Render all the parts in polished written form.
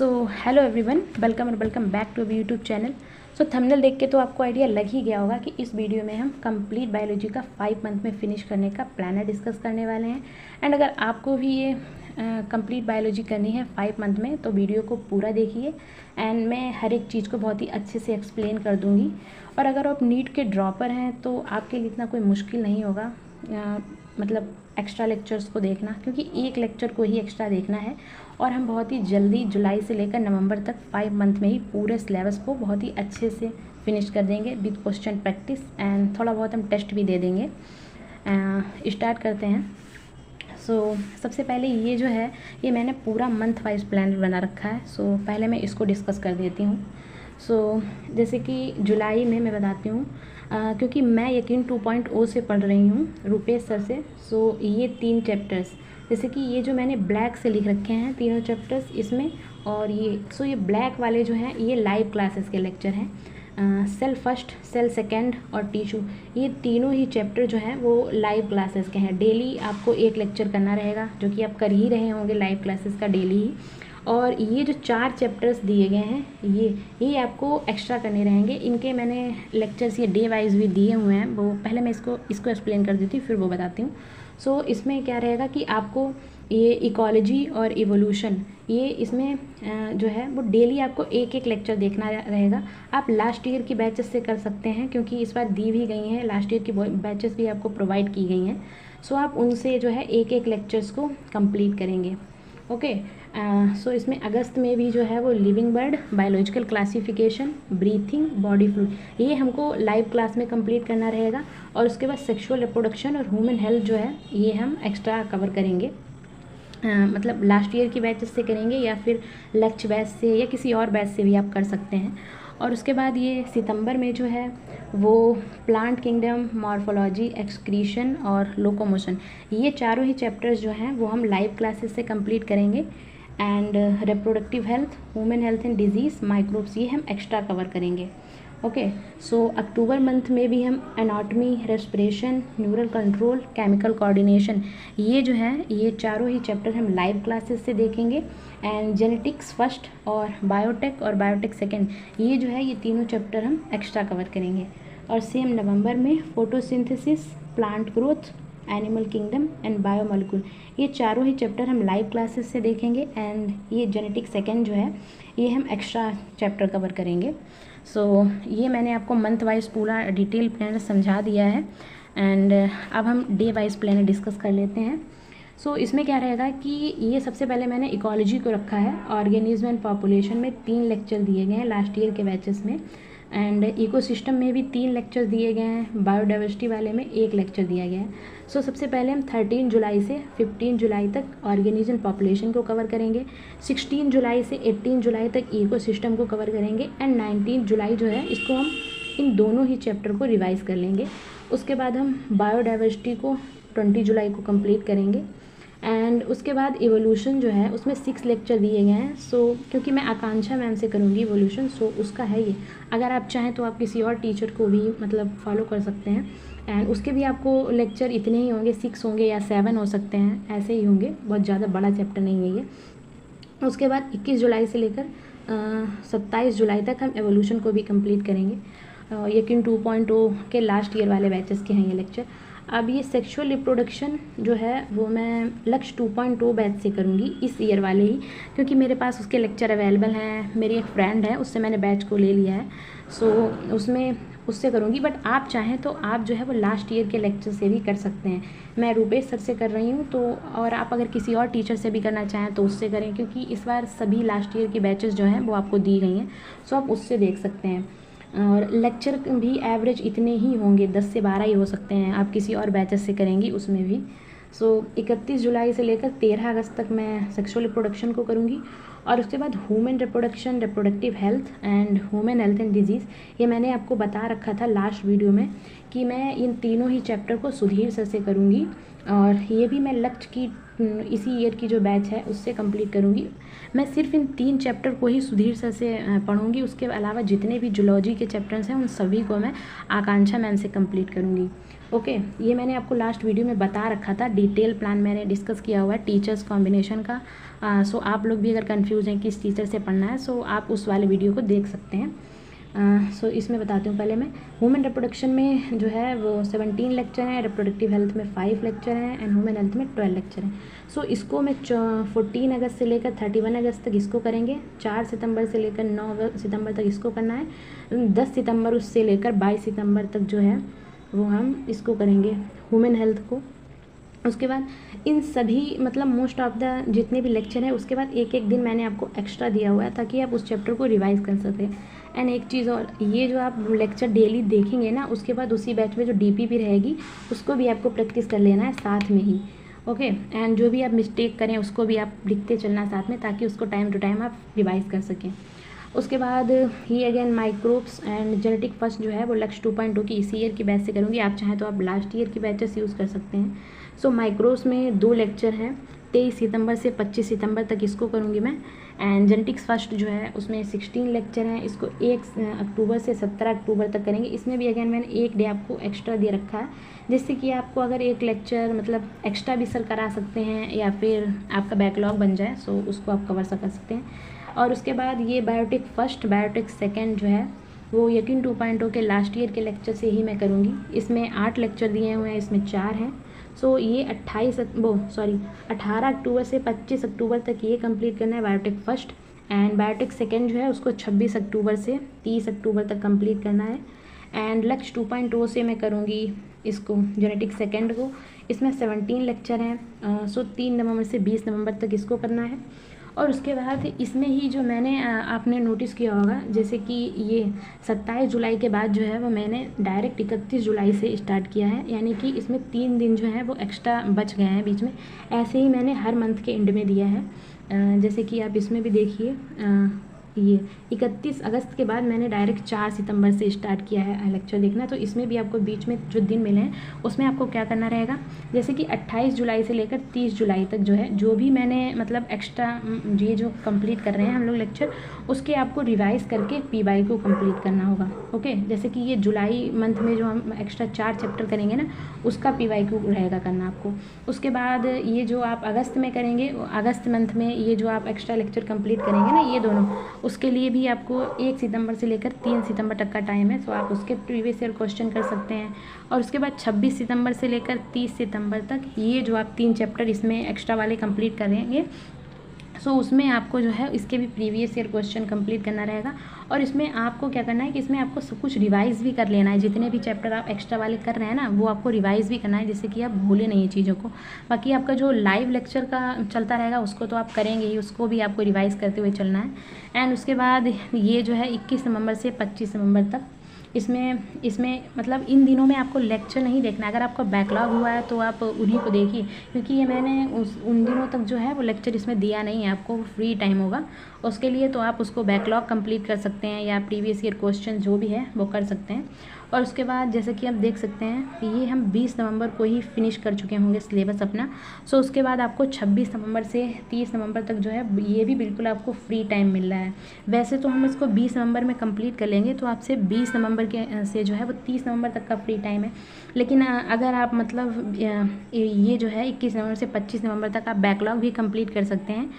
सो hello everyone, welcome और welcome back to our YouTube channel. So thumbnail देख के तो आपको आइडिया लग ही गया होगा कि इस वीडियो में हम कंप्लीट बायोलॉजी का 5 मंथ में फिनिश करने का प्लानर डिस्कस करने वाले हैं। एंड अगर आपको भी ये कंप्लीट बायोलॉजी करनी है 5 मंथ में तो वीडियो को पूरा देखिए एंड मैं हर एक चीज़ को बहुत ही अच्छे से एक्सप्लेन कर दूँगी। और अगर आप नीट के ड्रॉपर हैं तो आपके लिए इतना कोई मुश्किल नहीं होगा मतलब एक्स्ट्रा लेक्चर्स को देखना, क्योंकि एक लेक्चर को ही एक्स्ट्रा देखना है। और हम बहुत ही जल्दी जुलाई से लेकर नवंबर तक 5 मंथ में ही पूरे सिलेबस को बहुत ही अच्छे से फिनिश कर देंगे विद क्वेश्चन प्रैक्टिस एंड थोड़ा बहुत हम टेस्ट भी दे देंगे। स्टार्ट करते हैं। सबसे पहले ये जो है ये मैंने पूरा मंथ वाइज प्लान बना रखा है। पहले मैं इसको डिस्कस कर देती हूँ। जैसे कि जुलाई में मैं बताती हूँ क्योंकि मैं यकीन 2.0 से पढ़ रही हूँ रुपेश सर से। ये 3 चैप्टर्स, जैसे कि ये जो मैंने ब्लैक से लिख रखे हैं तीनों चैप्टर्स इसमें, और ये ब्लैक वाले जो हैं ये लाइव क्लासेस के लेक्चर हैं। सेल फर्स्ट, सेल सेकंड और टिश्यू, ये तीनों ही चैप्टर जो हैं वो लाइव क्लासेस के हैं। डेली आपको एक लेक्चर करना रहेगा, जो कि आप कर ही रहे होंगे लाइव क्लासेस का डेली ही। और ये जो 4 चैप्टर्स दिए गए हैं ये आपको एक्स्ट्रा करने रहेंगे। इनके मैंने लेक्चर्स ये डे वाइज भी दिए हुए हैं, वो पहले मैं इसको एक्सप्लेन कर देती हूँ फिर वो बताती हूँ। इसमें क्या रहेगा कि आपको ये इकोलॉजी और इवोल्यूशन ये इसमें जो है वो डेली आपको एक लेक्चर देखना रहेगा। आप लास्ट ईयर की बैचेस से कर सकते हैं, क्योंकि इस बार दी भी गई हैं, लास्ट ईयर की बैचेस भी आपको प्रोवाइड की गई हैं। आप उनसे जो है एक लेक्चर्स को कंप्लीट करेंगे। ओके। इसमें अगस्त में भी जो है वो living bird, biological classification, breathing, body fluid ये हमको लाइव क्लास में कंप्लीट करना रहेगा। और उसके बाद सेक्सुअल रिप्रोडक्शन और ह्यूमन हेल्थ जो है ये हम एक्स्ट्रा कवर करेंगे। मतलब लास्ट ईयर की बैचेस से करेंगे या फिर लक्ष्य बैच से या किसी और बैच से भी आप कर सकते हैं। और उसके बाद ये सितंबर में जो है वो प्लांट किंगडम, मॉर्फोलॉजी, एक्सक्रीशन और लोकोमोशन ये चारों ही चैप्टर्स जो हैं वो हम लाइव क्लासेस से कंप्लीट करेंगे। And reproductive health, human health and disease, microbes ये हम एक्स्ट्रा कवर करेंगे। ओके। अक्टूबर मंथ में भी हम anatomy, respiration, neural control, chemical coordination ये जो है ये चारों ही चैप्टर हम लाइव क्लासेस से देखेंगे। एंड जेनेटिक्स फर्स्ट और बायोटेक सेकेंड ये जो है ये तीनों चैप्टर हम एक्स्ट्रा कवर करेंगे। और सेम नवंबर में photosynthesis, plant growth, animal kingdom and biomolecule ये चारों ही चैप्टर हम लाइव क्लासेस से देखेंगे। एंड ये जेनेटिक सेकेंड जो है ये हम एक्स्ट्रा चैप्टर कवर करेंगे। ये मैंने आपको मंथ वाइज पूरा डिटेल प्लान समझा दिया है। एंड अब हम डे वाइज प्लान डिस्कस कर लेते हैं। इसमें क्या रहेगा कि ये सबसे पहले मैंने इकोलॉजी को रखा है। ऑर्गेनिज्म एंड पॉपुलेशन में 3 लेक्चर दिए गए हैं लास्ट ईयर के बैचेस में। एंड इकोसिस्टम में भी 3 लेक्चर दिए गए हैं। बायोडाइवर्सिटी वाले में 1 लेक्चर दिया गया है। सबसे पहले हम 13 जुलाई से 15 जुलाई तक ऑर्गेनिज्म पॉपुलेशन को कवर करेंगे। 16 जुलाई से 18 जुलाई तक इकोसिस्टम को कवर करेंगे। एंड 19 जुलाई जो है इसको हम इन दोनों ही चैप्टर को रिवाइज़ कर लेंगे। उसके बाद हम बायोडाइवर्सिटी को 20 जुलाई को कंप्लीट करेंगे। एंड उसके बाद इवोल्यूशन जो है उसमें 6 लेक्चर दिए गए हैं। क्योंकि मैं आकांक्षा मैम से करूँगी इवोल्यूशन, उसका है ये। अगर आप चाहें तो आप किसी और टीचर को भी मतलब फॉलो कर सकते हैं। एंड उसके भी आपको लेक्चर इतने ही होंगे, 6 होंगे या 7 हो सकते हैं, ऐसे ही होंगे, बहुत ज़्यादा बड़ा चैप्टर नहीं है ये। उसके बाद 21 जुलाई से लेकर 27 जुलाई तक हम एवोल्यूशन को भी कंप्लीट करेंगे। यकीन 2.0 के लास्ट ईयर वाले बैचेस के हैं ये लेक्चर। अब ये सेक्सुअल रिप्रोडक्शन जो है वो मैं लक्ष्य 2.0 बैच से करूँगी इस ईयर वाले ही, क्योंकि मेरे पास उसके लेक्चर अवेलेबल हैं। मेरी एक फ्रेंड है, उससे मैंने बैच को ले लिया है। उससे करूँगी। बट आप चाहें तो आप जो है वो लास्ट ईयर के लेक्चर से भी कर सकते हैं। मैं रुपेश सर से कर रही हूँ और आप अगर किसी और टीचर से भी करना चाहें तो उससे करें, क्योंकि इस बार सभी लास्ट ईयर की बैचेस जो हैं वो आपको दी गई हैं। आप उससे देख सकते हैं। और लेक्चर भी एवरेज इतने ही होंगे, 10 से 12 ही हो सकते हैं। आप किसी और बैचेस से करेंगी उसमें भी। 31 जुलाई से लेकर 13 अगस्त तक मैं सेक्सुअल रिप्रोडक्शन को करूँगी। और उसके बाद human reproduction, reproductive health and human health and disease ये मैंने आपको बता रखा था लास्ट वीडियो में कि मैं इन तीनों ही चैप्टर को सुधीर सर से करूँगी। और ये भी मैं लक्ष्य की इसी ईयर की जो बैच है उससे कंप्लीट करूँगी। मैं सिर्फ इन 3 चैप्टर को ही सुधीर सर से पढ़ूँगी। उसके अलावा जितने भी जूलॉजी के चैप्टर्स हैं उन सभी को मैं आकांक्षा मैम से कंप्लीट करूँगी। ओके, ये मैंने आपको लास्ट वीडियो में बता रखा था, डिटेल प्लान मैंने डिस्कस किया हुआ है टीचर्स कॉम्बिनेशन का। सो आप लोग भी अगर कंफ्यूज हैं किस टीचर से पढ़ना है, सो आप उस वाले वीडियो को देख सकते हैं। सो इसमें बताती हूँ पहले मैं। ह्यूमन रिप्रोडक्शन में जो है वो 17 लेक्चर हैं, रिप्रोडक्टिव हेल्थ में 5 लेक्चर हैं एंड ह्यूमन हेल्थ में 12 लेक्चर हैं। सो इसको मैं 14 अगस्त से लेकर 31 अगस्त तक इसको करेंगे, 4 सितंबर से लेकर 9 सितंबर तक इसको करना है, 10 सितंबर उससे लेकर 22 सितंबर तक जो है वो हम इसको करेंगे ह्यूमन हेल्थ को। उसके बाद इन सभी मतलब मोस्ट ऑफ द जितने भी लेक्चर हैं उसके बाद एक एक दिन मैंने आपको एक्स्ट्रा दिया हुआ है ताकि आप उस चैप्टर को रिवाइज़ कर सकें। एंड एक चीज़ और, ये जो आप लेक्चर डेली देखेंगे ना, उसके बाद उसी बैच में जो डीपीपी रहेगी उसको भी आपको प्रैक्टिस कर लेना है साथ में ही। ओके, एंड जो भी आप मिस्टेक करें उसको भी आप लिखते चलना साथ में ताकि उसको टाइम टू टाइम आप रिवाइज़ कर सकें। उसके बाद ही again microbes and genetic first जो है वो लक्ष्य 2.2 की इसी ईयर की बैच से करूँगी। आप चाहें तो आप लास्ट ईयर की बैचेस यूज़ कर सकते हैं। सो माइक्रोब्स में 2 लेक्चर हैं, 23 सितंबर से 25 सितंबर तक इसको करूँगी मैं। एंड जेनेटिक्स फर्स्ट जो है उसमें 16 लेक्चर हैं, इसको 1 अक्टूबर से 17 अक्टूबर तक करेंगे। इसमें भी अगेन मैंने एक डे आपको एक्स्ट्रा दे रखा है, जिससे कि आपको अगर एक लेक्चर मतलब एक्स्ट्रा भी सर करा सकते हैं या फिर आपका बैकलॉग बन जाए, सो उसको आप कवर कर सकते हैं। और उसके बाद ये बायोटिक फर्स्ट बायोटिक सेकेंड जो है वो यकीन 2.0 के लास्ट ईयर के लेक्चर से ही मैं करूँगी। इसमें 8 लेक्चर दिए हुए हैं, इसमें 4 हैं। सो ये 18 अक्टूबर से 25 अक्टूबर तक ये कंप्लीट करना है biotic first. And biotic second जो है उसको 26 अक्टूबर से 30 अक्टूबर तक कंप्लीट करना है। एंड लक्ष्य 2.0 से मैं करूँगी इसको जेनेटिक सेकेंड को। इसमें 17 लेक्चर हैं, सो 3 नवंबर से 20 नवंबर तक इसको करना है। और उसके बाद इसमें ही जो मैंने आपने नोटिस किया होगा, जैसे कि ये 27 जुलाई के बाद जो है वो मैंने डायरेक्ट 31 जुलाई से स्टार्ट किया है, यानी कि इसमें 3 दिन जो है वो एक्स्ट्रा बच गए हैं बीच में। ऐसे ही मैंने हर मंथ के एंड में दिया है। जैसे कि आप इसमें भी देखिए, ये 31 अगस्त के बाद मैंने डायरेक्ट 4 सितंबर से स्टार्ट किया है लेक्चर देखना। तो इसमें भी आपको बीच में जो दिन मिले हैं उसमें आपको क्या करना रहेगा, जैसे कि 28 जुलाई से लेकर 30 जुलाई तक जो है जो भी मैंने मतलब एक्स्ट्रा ये जो कंप्लीट कर रहे हैं हम लोग लेक्चर, उसके आपको रिवाइज़ करके पीवाई को कंप्लीट करना होगा। ओके, जैसे कि ये जुलाई मंथ में जो हम एक्स्ट्रा 4 चैप्टर करेंगे ना, उसका पीवाई को रहेगा करना आपको। उसके बाद ये जो आप अगस्त में करेंगे, अगस्त मंथ में ये जो आप एक्स्ट्रा लेक्चर कंप्लीट करेंगे ना, ये दोनों, उसके लिए भी आपको 1 सितंबर से लेकर 3 सितंबर तक का टाइम है। सो आप उसके प्रीवियस ईयर क्वेश्चन कर सकते हैं। और उसके बाद 26 सितंबर से लेकर 30 सितंबर तक ये जो आप 3 चैप्टर इसमें एक्स्ट्रा वाले कंप्लीट करेंगे, सो उसमें आपको जो है इसके भी प्रीवियस ईयर क्वेश्चन कंप्लीट करना रहेगा। और इसमें आपको क्या करना है कि इसमें आपको सब कुछ रिवाइज़ भी कर लेना है। जितने भी चैप्टर आप एक्स्ट्रा वाले कर रहे हैं ना, वो आपको रिवाइज़ भी करना है, जिससे कि आप भूले नहीं चीज़ों को। बाकी आपका जो लाइव लेक्चर का चलता रहेगा उसको तो आप करेंगे ही, उसको भी आपको रिवाइज़ करते हुए चलना है। एंड उसके बाद ये जो है 21 नवंबर से 25 नवंबर तक इसमें मतलब इन दिनों में आपको लेक्चर नहीं देखना। अगर आपका बैकलॉग हुआ है तो आप उन्हीं को देखिए, क्योंकि ये मैंने उन दिनों तक जो है वो लेक्चर इसमें दिया नहीं है आपको, फ्री टाइम होगा उसके लिए। तो आप उसको बैकलॉग कंप्लीट कर सकते हैं या प्रीवियस ईयर क्वेश्चन जो भी है वो कर सकते हैं। और उसके बाद जैसे कि आप देख सकते हैं ये हम 20 नवंबर को ही फिनिश कर चुके होंगे सिलेबस अपना। सो उसके बाद आपको 26 नवंबर से 30 नवंबर तक जो है ये भी बिल्कुल आपको फ्री टाइम मिल रहा है। वैसे तो हम इसको 20 नवंबर में कंप्लीट कर लेंगे, तो आपसे 20 नवंबर के से जो है वो 30 नवंबर तक का फ्री टाइम है। लेकिन अगर आप मतलब ये जो है 21 नवंबर से 25 नवंबर तक आप बैकलॉग भी कंप्लीट कर सकते हैं।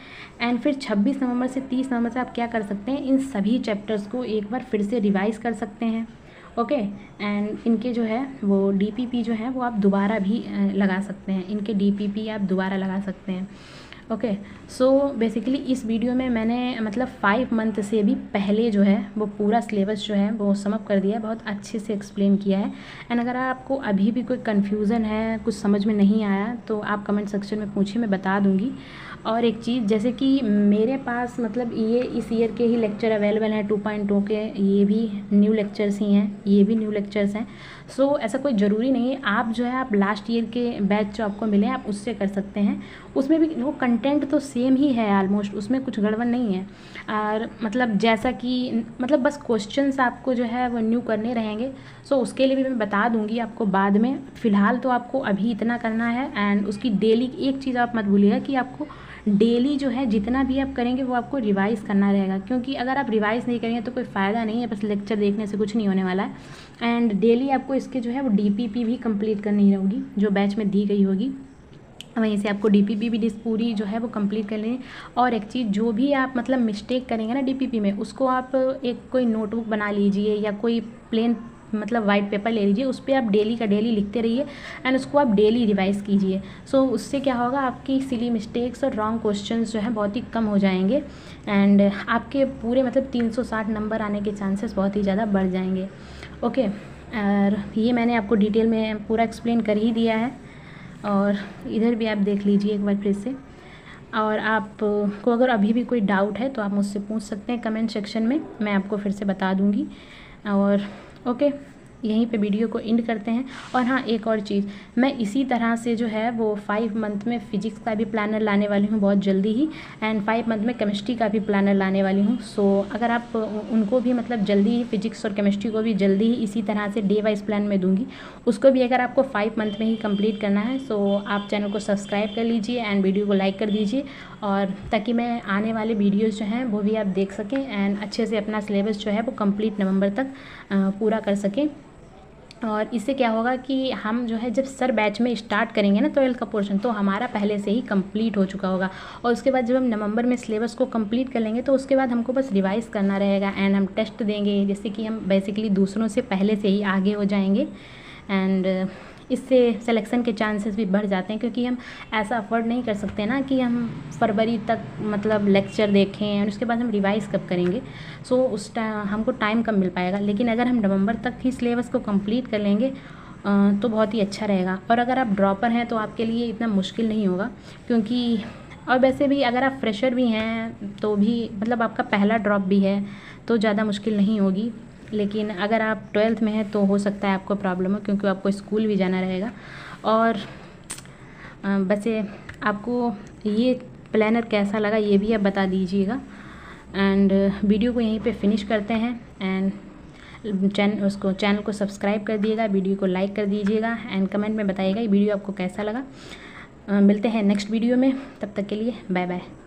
एंड फिर 26 नवंबर से 30 नवंबर से आप क्या कर सकते हैं, इन सभी चैप्टर्स को एक बार फिर से रिवाइज़ कर सकते हैं। ओके, एंड इनके जो है वो डीपीपी जो है वो आप दोबारा भी लगा सकते हैं, इनके डीपीपी आप दोबारा लगा सकते हैं। ओके, सो बेसिकली इस वीडियो में मैंने मतलब 5 मंथ से भी पहले जो है वो पूरा सिलेबस जो है वो समअप कर दिया है, बहुत अच्छे से एक्सप्लेन किया है। एंड अगर आपको अभी भी कोई कन्फ्यूज़न है, कुछ समझ में नहीं आया, तो आप कमेंट सेक्शन में पूछिए, मैं बता दूँगी। और एक चीज़, जैसे कि मेरे पास मतलब ये इस ईयर के ही लेक्चर अवेलेबल हैं 2.2 के, ये भी न्यू लेक्चर्स ही हैं, ये भी न्यू लेक्चर्स हैं। सो ऐसा कोई ज़रूरी नहीं है, आप जो है आप लास्ट ईयर के बैच जो आपको मिले आप उससे कर सकते हैं। उसमें भी वो कंटेंट तो सेम ही है ऑलमोस्ट, उसमें कुछ गड़बड़ नहीं है। और मतलब जैसा कि मतलब बस क्वेश्चंस आपको जो है वो न्यू करने रहेंगे। सो उसके लिए भी मैं बता दूंगी आपको बाद में। फ़िलहाल तो आपको अभी इतना करना है। एंड उसकी डेली एक चीज़ आप मत भूलिएगा कि आपको डेली जो है जितना भी आप करेंगे वो आपको रिवाइज़ करना रहेगा, क्योंकि अगर आप रिवाइज़ नहीं करेंगे तो कोई फ़ायदा नहीं है, बस लेक्चर देखने से कुछ नहीं होने वाला है। एंड डेली आपको इसके जो है वो DPP भी कंप्लीट करनी होगी, जो बैच में दी गई होगी वहीं से आपको DPP भी पूरी जो है वो कंप्लीट कर लें। और एक चीज़, जो भी आप मतलब मिस्टेक करेंगे ना DPP में, उसको आप एक कोई नोटबुक बना लीजिए या कोई प्लेन मतलब वाइट पेपर ले लीजिए, उस पर आप डेली का डेली लिखते रहिए एंड उसको आप डेली रिवाइज़ कीजिए। सो उससे क्या होगा, आपकी सिली मिस्टेक्स और रॉन्ग क्वेश्चंस जो है बहुत ही कम हो जाएंगे एंड आपके पूरे मतलब 360 नंबर आने के चांसेस बहुत ही ज़्यादा बढ़ जाएंगे। ओके, और ये मैंने आपको डिटेल में पूरा एक्सप्लेन कर ही दिया है, और इधर भी आप देख लीजिए एक बार फिर से। और आपको अगर अभी भी कोई डाउट है तो आप मुझसे पूछ सकते हैं कमेंट सेक्शन में, मैं आपको फिर से बता दूँगी। और ओके, यहीं पे वीडियो को एंड करते हैं। और हाँ, एक और चीज़, मैं इसी तरह से जो है वो 5 मंथ में फ़िज़िक्स का भी प्लानर लाने वाली हूँ बहुत जल्दी ही, एंड 5 मंथ में केमिस्ट्री का भी प्लानर लाने वाली हूँ। सो अगर आप उनको भी मतलब जल्दी ही, फ़िज़िक्स और केमिस्ट्री को भी जल्दी ही इसी तरह से डे वाइज प्लान में दूँगी, उसको भी अगर आपको 5 मंथ में ही कंप्लीट करना है सो आप चैनल को सब्सक्राइब कर लीजिए एंड वीडियो को लाइक कर दीजिए, और ताकि मैं आने वाले वीडियोज़ जो हैं वो भी आप देख सकें एंड अच्छे से अपना सिलेबस जो है वो कंप्लीट नवंबर तक पूरा कर सकें। और इससे क्या होगा कि हम जो है जब सर बैच में स्टार्ट करेंगे ना 12th का पोर्शन, तो हमारा पहले से ही कंप्लीट हो चुका होगा, और उसके बाद जब हम नवंबर में सिलेबस को कंप्लीट कर लेंगे तो उसके बाद हमको बस रिवाइज़ करना रहेगा एंड हम टेस्ट देंगे, जिससे कि हम बेसिकली दूसरों से पहले से ही आगे हो जाएंगे। एंड इससे सिलेक्शन के चांसेस भी बढ़ जाते हैं, क्योंकि हम ऐसा अफोर्ड नहीं कर सकते ना कि हम फरवरी तक मतलब लेक्चर देखें और उसके बाद हम रिवाइज़ कब करेंगे। सो उस टाइम हमको टाइम कम मिल पाएगा, लेकिन अगर हम नवंबर तक ही सिलेबस को कंप्लीट कर लेंगे तो बहुत ही अच्छा रहेगा। और अगर आप ड्रॉपर हैं तो आपके लिए इतना मुश्किल नहीं होगा, क्योंकि और वैसे भी अगर आप फ्रेशर भी हैं तो भी मतलब आपका पहला ड्रॉप भी है तो ज़्यादा मुश्किल नहीं होगी। लेकिन अगर आप 12th में हैं तो हो सकता है आपको प्रॉब्लम हो, क्योंकि आपको स्कूल भी जाना रहेगा। और वैसे आपको ये प्लानर कैसा लगा ये भी आप बता दीजिएगा। एंड वीडियो को यहीं पे फिनिश करते हैं एंड चैनल को सब्सक्राइब कर दिएगा, वीडियो को लाइक कर दीजिएगा एंड कमेंट में बताइएगा ये वीडियो आपको कैसा लगा। मिलते हैं नेक्स्ट वीडियो में, तब तक के लिए बाय बाय।